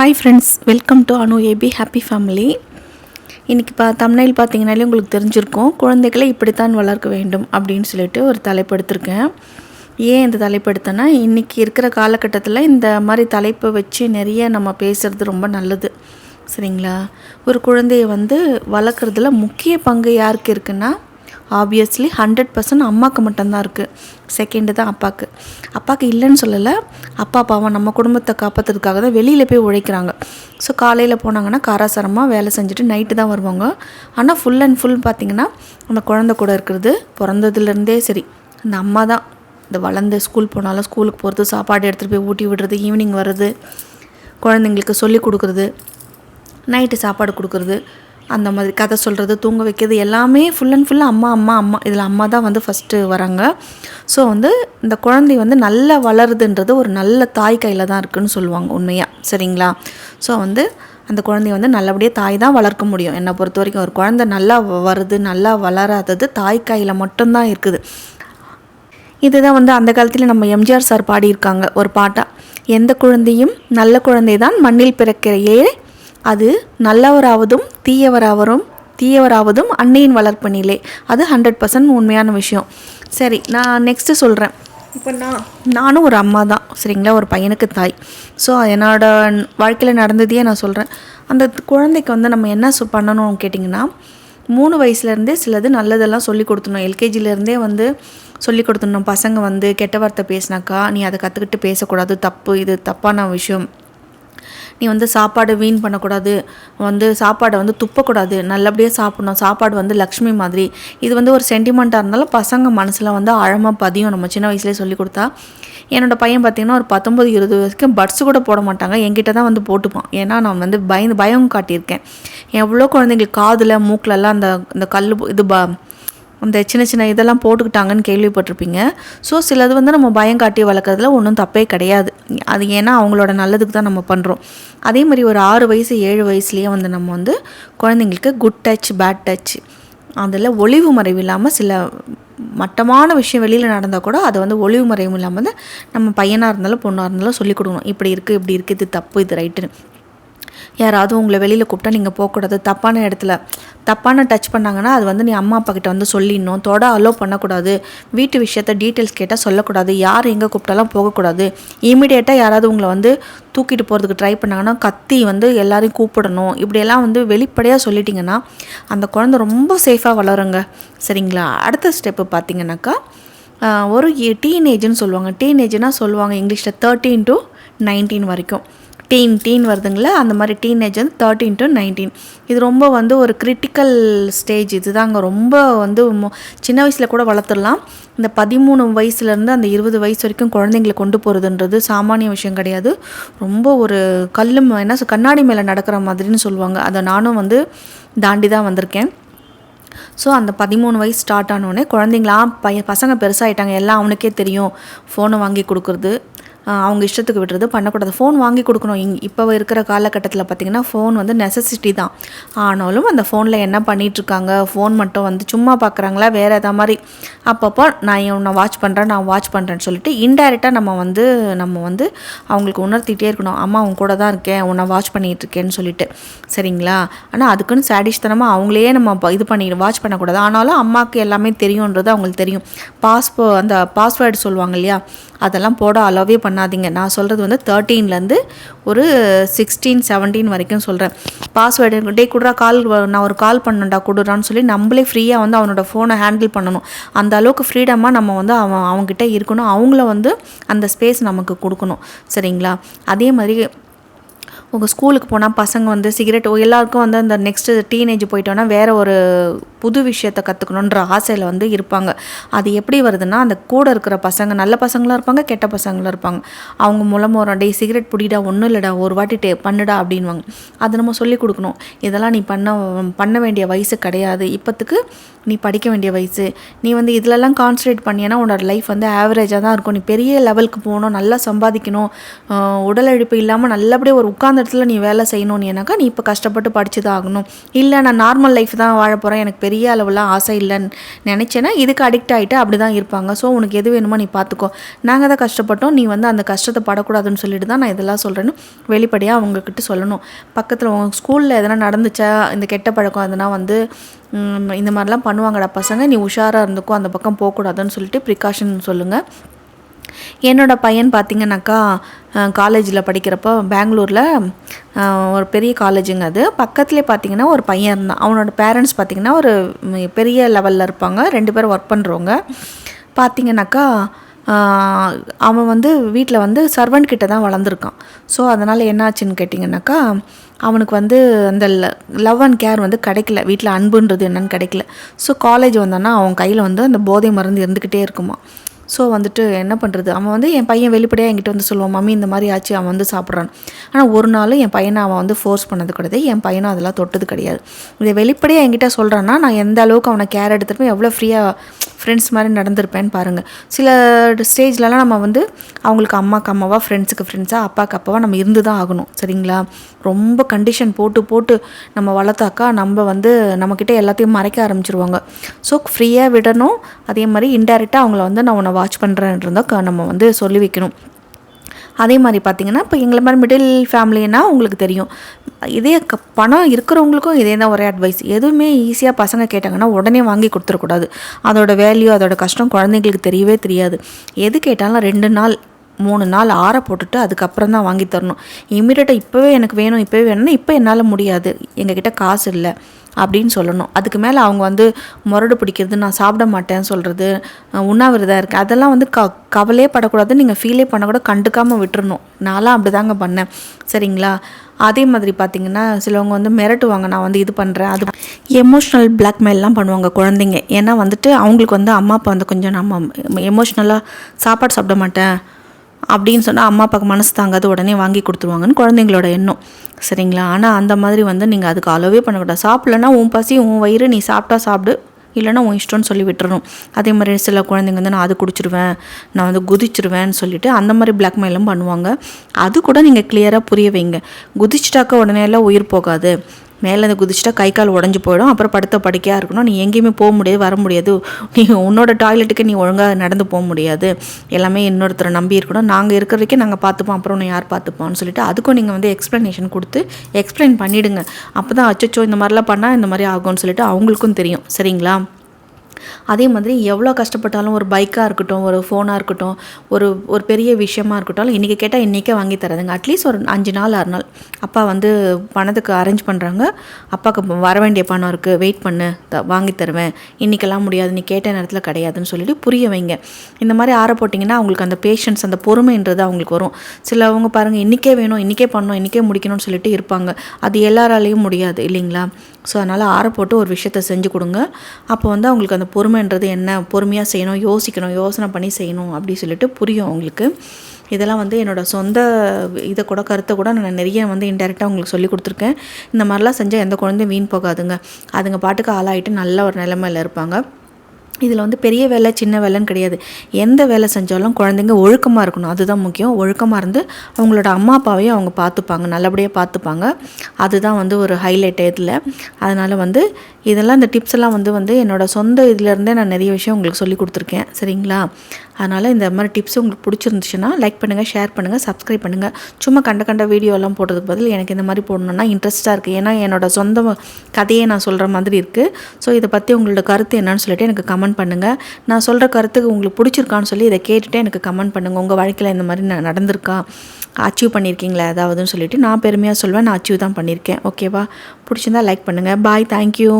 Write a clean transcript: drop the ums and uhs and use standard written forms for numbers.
Hi friends, welcome to Anu AB Happy Family. இன்றைக்கி thumbnail பார்த்தீங்கனாலே உங்களுக்கு தெரிஞ்சிருக்கும், குழந்தைகளை இப்படித்தான் வளர்க்க வேண்டும் அப்படின்னு சொல்லிட்டு ஒரு தலைப்பு எடுத்திருக்கேன். ஏன் இந்த தலைப்பு எடுத்தேன்னா, இன்றைக்கி இருக்கிற காலகட்டத்தில் இந்த மாதிரி தலைப்பை வச்சு நிறைய நம்ம பேசுகிறது ரொம்ப நல்லது, சரிங்களா? ஒரு குழந்தையை வளர்க்குறதுல முக்கிய பங்கு யாருக்கு இருக்குன்னா, ஆப்வியஸ்லி 100% அம்மாவுக்கு மட்டும்தான் இருக்குது. செகண்டு தான் அப்பாவுக்கு இல்லைன்னு சொல்லலை. அப்பா பாவம் நம்ம குடும்பத்தை காப்பாற்றுறதுக்காக தான் வெளியில் போய் உழைக்கிறாங்க. ஸோ காலையில் போனாங்கன்னா காராசாரமாக வேலை செஞ்சுட்டு நைட்டு தான் வருவாங்க. ஆனால் ஃபுல் அண்ட் ஃபுல் பார்த்திங்கன்னா அந்த குழந்தை கூட இருக்கிறது பிறந்ததுலேருந்தே சரி, அந்த அம்மா தான். இந்த வளர்ந்து ஸ்கூல் போனாலும் ஸ்கூலுக்கு போகிறது, சாப்பாடு எடுத்துகிட்டு போய் ஊட்டி விடுறது, ஈவினிங் வர்றது, குழந்தைங்களுக்கு சொல்லி கொடுக்குறது, நைட்டு சாப்பாடு கொடுக்குறது, அந்த மாதிரி கதை சொல்கிறது, தூங்க வைக்கிறது, எல்லாமே ஃபுல் அண்ட் ஃபுல்லாக அம்மா இதில் அம்மா தான் ஃபஸ்ட்டு வராங்க. ஸோ இந்த குழந்தை நல்லா வளருதுன்றது ஒரு நல்ல தாய் கையில் தான் இருக்குதுன்னு சொல்லுவாங்க, உண்மையாக, சரிங்களா? ஸோ அந்த குழந்தைய நல்லபடியாக தாய் தான் வளர்க்க முடியும். என்னை பொறுத்த வரைக்கும் ஒரு குழந்தை நல்லா வருது, நல்லா வளராதது தாய் கையில் மட்டும்தான் இருக்குது. இதுதான் அந்த காலத்தில் நம்ம எம்ஜிஆர் சார் பாடியிருக்காங்க ஒரு பாட்டாக, எந்த குழந்தையும் நல்ல குழந்தை தான் மண்ணில் பிறக்கிறையே, அது நல்லவராவதும் தீயவராவதும் அன்னையின் வளர்ப்பனிலே. அது 100% உண்மையான விஷயம். சரி, நான் நெக்ஸ்ட்டு சொல்கிறேன். இப்போ நானும் ஒரு அம்மா தான், சரிங்களா? ஒரு பையனுக்கு தாய். ஸோ என்னோடய வாழ்க்கையில் நடந்ததையே நான் சொல்கிறேன். அந்த குழந்தைக்கு நம்ம என்ன பண்ணணும்னு கேட்டிங்கன்னா, 3 வயசுலேருந்தே சிலது நல்லதெல்லாம் சொல்லி கொடுத்துடணும். எல்கேஜிலேருந்தே சொல்லி கொடுத்துடணும். பசங்க கெட்ட வார்த்தை பேசினாக்கா நீ அதை கற்றுக்கிட்டு பேசக்கூடாது, தப்பு, இது தப்பான விஷயம். நீ சாப்பாடு வீண் பண்ணக்கூடாது, சாப்பாடை துப்பக்கூடாது, நல்லபடியாக சாப்பிடணும், சாப்பாடு லக்ஷ்மி மாதிரி. இது ஒரு சென்டிமெண்ட்டாக இருந்தாலும் பசங்க மனசில் ஆழமாக பதியும். நம்ம சின்ன வயசுலேயே சொல்லி கொடுத்தா. என்னோடய பையன் பார்த்திங்கன்னா ஒரு 19-20 வரைக்கும் பட்ஸ் கூட போட மாட்டாங்க, என்கிட்ட தான் போட்டுப்பான். ஏன்னா நான் பயம் காட்டியிருக்கேன். எவ்வளோ குழந்தைங்களுக்கு காதில் மூக்கிலெல்லாம் அந்த கல் அந்த சின்ன சின்ன இதெல்லாம் போட்டுக்கிட்டாங்கன்னு கேள்விப்பட்டிருப்பீங்க. ஸோ சிலது நம்ம பயம் காட்டி வளர்க்குறதுல ஒன்றும் தப்பே கிடையாது. அது ஏன்னா அவங்களோட நல்லதுக்கு தான் நம்ம பண்ணுறோம். அதே மாதிரி ஒரு 6 வயசு 7 வயசுலேயே நம்ம குழந்தைங்களுக்கு குட் டச், பேட் டச், அதில் ஒளிவு மறைவு இல்லாமல் சில மட்டமான விஷயம் வெளியில் நடந்தால் கூட அதை ஒளிவு மறைவு இல்லாமல் நம்ம பையனாக இருந்தாலும் பொண்ணாக இருந்தாலும் சொல்லிக் கொடுக்கணும். இப்படி இருக்குது, இப்படி இருக்குது, இது தப்பு, இது ரைட்டுன்னு. யாராவது உங்களை வெளியில் கூப்பிட்டா நீங்கள் போகக்கூடாது. தப்பான இடத்துல தப்பான டச் பண்ணாங்கன்னா அது நீ அம்மா அப்பா கிட்ட சொல்லிடணும். தொட அலோவ் பண்ணக்கூடாது. வீட்டு விஷயத்த டீட்டெயில்ஸ் கேட்டால் சொல்லக்கூடாது. யார் எங்கே கூப்பிட்டாலும் போகக்கூடாது. இமீடியட்டாக யாராவது உங்களை தூக்கிட்டு போகிறதுக்கு ட்ரை பண்ணாங்கன்னா கத்தி எல்லாரையும் கூப்பிடணும். இப்படியெல்லாம் வெளிப்படையாக சொல்லிட்டிங்கன்னா அந்த குழந்தை ரொம்ப சேஃபாக வளருங்க, சரிங்களா? அடுத்த ஸ்டெப்பு பார்த்திங்கனாக்கா, ஒரு டீனேஜ்னு சொல்லுவாங்க. டீனேஜ்னால் சொல்லுவாங்க இங்கிலீஷில் 13 to 19 வரைக்கும். டீன் வருதுங்களா, அந்த மாதிரி டீனேஜ் 13 to 19. இது ரொம்ப ஒரு கிரிட்டிக்கல் ஸ்டேஜ். இதுதாங்க ரொம்ப சின்ன வயசில் கூட வளர்த்துடலாம். இந்த 13 வயசுலேருந்து அந்த 20 வயசு வரைக்கும் குழந்தைங்களை கொண்டு போகிறதுன்றது சாமானிய விஷயம் கிடையாது. ரொம்ப ஒரு கண்ணாடி மேலே நடக்கிற மாதிரின்னு சொல்லுவாங்க. அதை நானும் தாண்டி தான் வந்திருக்கேன். ஸோ அந்த 13 வயசு ஸ்டார்ட் ஆனோடனே குழந்தைங்களாம் பசங்க பெருசாகிட்டாங்க, எல்லாம் அவனுக்கே தெரியும். ஃபோனை வாங்கி கொடுக்குறது, அவங்க இஷ்டத்துக்கு விடுறது பண்ணக்கூடாது. ஃபோன் வாங்கி கொடுக்கணும். இப்போ இருக்கிற காலகட்டத்தில் பார்த்திங்கன்னா ஃபோன் நெசசிட்டி தான். ஆனாலும் அந்த ஃபோனில் என்ன பண்ணிகிட்ருக்காங்க, ஃபோன் மட்டும் சும்மா பார்க்குறாங்களா, வேறு எதாவது மாதிரி அப்பப்போ நான் வாட்ச் பண்ணுறேன்னு சொல்லிட்டு இன்டைரக்டாக நம்ம அவங்களுக்கு உணர்த்திகிட்டே இருக்கணும். அம்மா உன் கூட தான் இருக்கேன், உன்னை வாட்ச் பண்ணிகிட்டு இருக்கேன்னு சொல்லிட்டு, சரிங்களா? ஆனால் அதுக்குன்னு சாடிஷ்தனமாக அவங்களையே நம்ம வாட்ச் பண்ணக்கூடாது. ஆனாலும் அம்மாவுக்கு எல்லாமே தெரியுன்றது அவங்களுக்கு தெரியும். அந்த பாஸ்வேர்டு சொல்லுவாங்க இல்லையா, அதெல்லாம் போட அலோவே பண்ணாதீங்க. நான் சொல்கிறது 13லேருந்து ஒரு 16-17 வரைக்கும் சொல்கிறேன். பாஸ்வேர்டு டே கொடுறா, நான் ஒரு கால் பண்ணணும்டா கொடுறான்னு சொல்லி நம்மளே ஃப்ரீயாக அவனோட ஃபோனை ஹேண்டில் பண்ணணும். அந்த அளவுக்கு ஃப்ரீடமாக நம்ம அவங்ககிட்ட இருக்கணும். அவங்கள அந்த ஸ்பேஸ் நமக்கு கொடுக்கணும், சரிங்களா? அதே மாதிரி உங்கள் ஸ்கூலுக்கு போனால் பசங்க சிகரெட், எல்லாருக்கும் அந்த நெக்ஸ்ட்டு டீனேஜ் போயிட்டோன்னா வேறு ஒரு புது விஷயத்தை கற்றுக்கணுன்ற ஆசையில் இருப்பாங்க. அது எப்படி வருதுன்னா, அந்த கூட இருக்கிற பசங்க நல்ல பசங்களாக இருப்பாங்க, கெட்ட பசங்களாக இருப்பாங்க. அவங்க மூலமாக ஒரு சிகரெட் பிடிடா, ஒன்றும் இல்லைடா, ஒரு வாட்டி பண்ணுடா அப்படின்வாங்க. அதை நம்ம சொல்லிக் கொடுக்கணும். இதெல்லாம் நீ பண்ண வேண்டிய வயசு கிடையாது, இப்போத்துக்கு நீ படிக்க வேண்டிய வயசு. நீ இதிலெல்லாம் கான்சன்ட்ரேட் பண்ணியன்னா உன்னோட லைஃப் ஆவரேஜாக தான் இருக்கும். நீ பெரிய லெவலுக்கு போகணும், நல்லா சம்பாதிக்கணும், உடல் இழப்பு இல்லாமல் நல்லபடியாக ஒரு உட்கார்ந்த இடத்துல நீ வேலை செய்யணும்னு ஏன்னாக்கா நீ இப்போ கஷ்டப்பட்டு படிச்சு தான் ஆகணும். இல்லை நான் நார்மல் லைஃப் தான் வாழ போகிறேன், எனக்கு பெரிய அளவுலாம் ஆசை இல்லைன்னு நினச்சேன்னா இதுக்கு அடிக்ட் ஆகிட்டு அப்படி தான் இருப்பாங்க. ஸோ உனக்கு எது வேணுமோ நீ பார்த்துக்கோ, நாங்கள் தான் கஷ்டப்பட்டோம், நீ வந்து அந்த கஷ்டத்தை படக்கூடாதுன்னு சொல்லிட்டு தான் நான் இதெல்லாம் சொல்கிறேன்னு வெளிப்படையாக அவங்கக்கிட்ட சொல்லணும். பக்கத்தில் உங்கள் ஸ்கூலில் எதனா நடந்துச்சா இந்த கெட்ட பழக்கம் எதனா வந்து இந்த மாதிரிலாம் பண்ணுவாங்கடா பசங்க, நீ உஷாராக இருந்துக்கோ, அந்த பக்கம் போகக்கூடாதுன்னு சொல்லிட்டு ப்ரிகாஷன் சொல்லுங்கள். என்னோடய பையன் பார்த்திங்கனாக்கா காலேஜில் படிக்கிறப்போ பெங்களூரில் ஒரு பெரிய காலேஜுங்க, அது பக்கத்துலேயே பார்த்திங்கன்னா ஒரு பையன் இருந்தான். அவனோட பேரண்ட்ஸ் பார்த்திங்கன்னா ஒரு பெரிய லெவலில் இருப்பாங்க, 2 பேரும் ஒர்க் பண்ணுறவங்க. பார்த்திங்கனாக்கா அவன் வந்து வீட்டில் வந்து சர்வெண்ட் கிட்ட தான் வளர்ந்துருக்கான். ஸோ அதனால் என்னாச்சுன்னு கேட்டிங்கனாக்கா அவனுக்கு வந்து அந்த லவ் அண்ட் கேர் வந்து கிடைக்கல, வீட்டில் அன்புன்றது என்னன்னு கிடைக்கல. ஸோ காலேஜ் வந்தான்னா அவன் கையில் வந்து அந்த போதை மருந்து இருந்துக்கிட்டே இருக்குமா. ஸோ வந்துட்டு என்ன பண்ணுறது, அவன் வந்து என் பையன் வெளிப்படையாக என்கிட்ட வந்து சொல்லுவான், மம்மி இந்த மாதிரி ஆச்சு, அவன் வந்து சாப்பிட்றான். ஆனால் ஒரு நாள் என் பையனை அவன் வந்து ஃபோர்ஸ் பண்ணது கிடையாது, என் பையனும் அதெல்லாம் தொட்டது கிடையாது. இதை வெளிப்படையாக என்கிட்ட சொல்கிறான்னா நான் எந்த அளவுக்கு அவனை கேர் எடுத்துருப்பேன், எவ்வளோ ஃப்ரீயாக ஃப்ரெண்ட்ஸ் மாதிரி நடந்திருப்பேன்னு பாருங்கள். சில ஸ்டேஜ்லலாம் நம்ம வந்து அவங்களுக்கு அம்மாவுக்கு அம்மாவா, ஃப்ரெண்ட்ஸுக்கு ஃப்ரெண்ட்ஸாக, அப்பாவுக்கு அப்பாவாக நம்ம இருந்து தான் ஆகணும். சரிங்களா? ரொம்ப கண்டிஷன் போட்டு நம்ம வளர்த்தாக்கா நம்ம வந்து நம்மக்கிட்ட எல்லாத்தையும் மறைக்க ஆரம்பிச்சிருவாங்க. ஸோ ஃப்ரீயாக விடணும். அதே மாதிரி இன்டைரக்டாக அவங்கள வந்து நான் உன்னை வாட்ச் பண்ணுறேன்றதான் நம்ம வந்து சொல்லி வைக்கணும். அதே மாதிரி பார்த்திங்கன்னா இப்போ எங்களை மாதிரி மிடில் ஃபேமிலின்னா உங்களுக்கு தெரியும், இதே பணம் இருக்கிறவங்களுக்கும் இதே தான் ஒரே அட்வைஸ். எதுவுமே ஈஸியாக பசங்க கேட்டாங்கன்னா உடனே வாங்கி கொடுத்துடக்கூடாது. அதோட வேல்யூ, அதோட கஷ்டம் குழந்தைங்களுக்கு தெரியவே தெரியாது. எது கேட்டாலும் 2 நாள் 3 நாள் ஆற போட்டுட்டு அதுக்கப்புறம் தான் வாங்கி தரணும். இமீடியட்டாக இப்போவே எனக்கு வேணும், இப்போவே வேணும்னா இப்போ என்னால் முடியாது, எங்ககிட்ட காசு இல்லை அப்படின்னு சொல்லணும். அதுக்கு மேலே அவங்க வந்து முரடு பிடிக்கிறது, நான் சாப்பிட மாட்டேன்னு சொல்கிறது, உண்ணாவிரதம் இருக்குது, அதெல்லாம் வந்து கவலையே படக்கூடாது, நீங்கள் ஃபீலே பண்ணக்கூட கண்டுக்காமல் விட்டுறணும். நான்லாம் அப்படி தாங்க பண்ணேன். சரிங்களா? அதே மாதிரி பார்த்திங்கன்னா சிலவங்க வந்து மிரட்டுவாங்க, நான் வந்து இது பண்ணுறேன், அது எமோஷ்னல் பிளாக்மெயிலெலாம் பண்ணுவாங்க குழந்தைங்க. ஏன்னா வந்துட்டு அவங்களுக்கு வந்து அம்மா அப்பா வந்து கொஞ்சம் நம்ம எமோஷ்னலாக சாப்பாடு சாப்பிட மாட்டேன் அப்படின்னு சொன்னால் அம்மா அப்பாவுக்கு மனசு தாங்காது, உடனே வாங்கி கொடுத்துருவாங்கன்னு குழந்தைங்களோட எண்ணம். சரிங்களா? ஆனால் அந்த மாதிரி வந்து நீங்கள் அதுக்கு அளவே பண்ணக்கூடாது. சாப்பிட்லன்னா உன் பசி உன் வயிறு, நீ சாப்பிட்டா சாப்பிடு, இல்லைனா உன் இஷ்டம்னு சொல்லி விட்டுறணும். அதே மாதிரி சில குழந்தைங்க வந்து நான் அது குடிச்சிருவேன், நான் வந்து குதிச்சிருவேன்னு சொல்லிவிட்டு அந்த மாதிரி பிளாக்மெயிலும் பண்ணுவாங்க. அது கூட நீங்கள் கிளியராக புரிய வைங்க. குதிச்சிட்டாக்க உடனே எல்லாம் உயிர் போகாது, மேலே குதிச்சிட்டா கை கால் உடஞ்சி போயிடும், அப்புறம் படுத்த படிக்கையாக இருக்கணும், நீ எங்கேயுமே போக முடியாது, வர முடியாது, நீ உன்னோட டாய்லெட்டுக்கு நீ ஒழுங்காக நடந்து போக முடியாது, எல்லாமே இன்னொருத்தரை நம்பி இருக்கணும், நாங்கள் இருக்கிற வரைக்கும் நாங்கள் பார்த்துப்போம், அப்புறம் உன்னை யார் பார்த்துப்போம்னு சொல்லிட்டு அதுக்கும் நீங்கள் வந்து எக்ஸ்ப்ளனேஷன் கொடுத்து எக்ஸ்பிளைன் பண்ணிவிடுங்க. அப்போ தான் அச்சோ இந்த மாதிரிலாம் பண்ணால் இந்த மாதிரி ஆகும்னு சொல்லிட்டு அவங்களுக்கும் தெரியும். சரிங்களா? அதே மாதிரி எவ்வளோ கஷ்டப்பட்டாலும் ஒரு பைக்காக இருக்கட்டும், ஒரு ஃபோனாக இருக்கட்டும், ஒரு பெரிய விஷயமா இருக்கட்டும், இன்றைக்கி கேட்டால் இன்றைக்கே வாங்கி தரதுங்க. அட்லீஸ்ட் ஒரு 5 நாள் 6 நாள் அப்பா வந்து பணத்துக்கு அரேஞ்ச் பண்ணுறாங்க, அப்பாவுக்கு வர வேண்டிய பணம் இருக்குது, வெயிட் பண்ணு, வாங்கி தருவேன், இன்றைக்கெல்லாம் முடியாது, நீ கேட்ட நேரத்தில் கிடையாதுன்னு சொல்லிட்டு புரிய வைங்க. இந்த மாதிரி ஆற போட்டிங்கன்னா அவங்களுக்கு அந்த பேஷன்ஸ், அந்த பொறுமைன்றது அவங்களுக்கு வரும். சிலவங்க பாருங்கள், இன்றைக்கே வேணும், இன்றைக்கே பண்ணணும், இன்றைக்கே முடிக்கணும்னு சொல்லிட்டு இருப்பாங்க. அது எல்லாராலையும் முடியாது இல்லைங்களா? ஸோ அதனால் ஆற போட்டு ஒரு விஷயத்த செஞ்சு கொடுங்க. அப்போ வந்து அவங்களுக்கு அந்த பொறுமைன்றது என்ன, பொறுமையாக செய்யணும், யோசிக்கணும், யோசனை பண்ணி செய்யணும் அப்படி சொல்லிட்டு புரியும் அவங்களுக்கு. இதெல்லாம் வந்து என்னோடய சொந்த இதை கூட கருத்தை கூட நான் நிறைய வந்து இன்டெரக்டாக உங்களுக்கு சொல்லி கொடுத்துருக்கேன். இந்த மாதிரிலாம் செஞ்சால் எந்த குழந்தையும் வீண் போகாதுங்க. அதுங்க பாட்டுக்கு ஆளாயிட்டு நல்ல ஒரு நிலைமையில் இருப்பாங்க. இதில் வந்து பெரிய வேலை சின்ன வேலைன்னு கிடையாது. எந்த வேலை செஞ்சாலும் குழந்தைங்க ஒழுக்கமாக இருக்கணும், அதுதான் முக்கியம். ஒழுக்கமாக இருந்து அவங்களோட அம்மா அப்பாவையும் அவங்க பார்த்துப்பாங்க, நல்லபடியாக பார்த்துப்பாங்க. அதுதான் வந்து ஒரு ஹைலைட் இதில். அதனால் வந்து இதெல்லாம் இந்த டிப்ஸ் எல்லாம் வந்து என்னோடய சொந்த இதிலேருந்தே நான் நிறைய விஷயம் உங்களுக்கு சொல்லி கொடுத்துருக்கேன். சரிங்களா? அதனால் இந்த மாதிரி டிப்ஸ் உங்களுக்கு பிடிச்சிருந்துச்சுன்னா லைக் பண்ணுங்கள், ஷேர் பண்ணுங்கள், சப்ஸ்கிரைப் பண்ணுங்கள். சும்மா கண்ட வீடியோலாம் போடுறதுக்கு பதில் எனக்கு இந்த மாதிரி போடணுன்னா இன்ட்ரெஸ்ட்டாக இருக்குது. ஏன்னா என்னோடய சொந்த கதையை நான் சொல்கிற மாதிரி இருக்குது. ஸோ இதை பற்றி உங்களோட கருத்து என்னன்னு சொல்லிட்டு எனக்கு கமெண்ட் பண்ணுங்கள். நான் சொல்கிற கருத்துக்கு உங்களுக்கு பிடிச்சிருக்கான்னு சொல்லி இதை கேட்டுகிட்டே எனக்கு கமெண்ட் பண்ணுங்கள். உங்கள் வாழ்க்கையில் இந்த மாதிரி நடந்திருக்கா, அச்சீவ் பண்ணியிருக்கீங்களா ஏதாவதுன்னு சொல்லிவிட்டு நான் பெருமையாக சொல்வேன், நான் அச்சீவ் தான் பண்ணியிருக்கேன். ஓகேவா? பிடிச்சிருந்தா லைக் பண்ணுங்கள். பாய், தேங்க்யூ.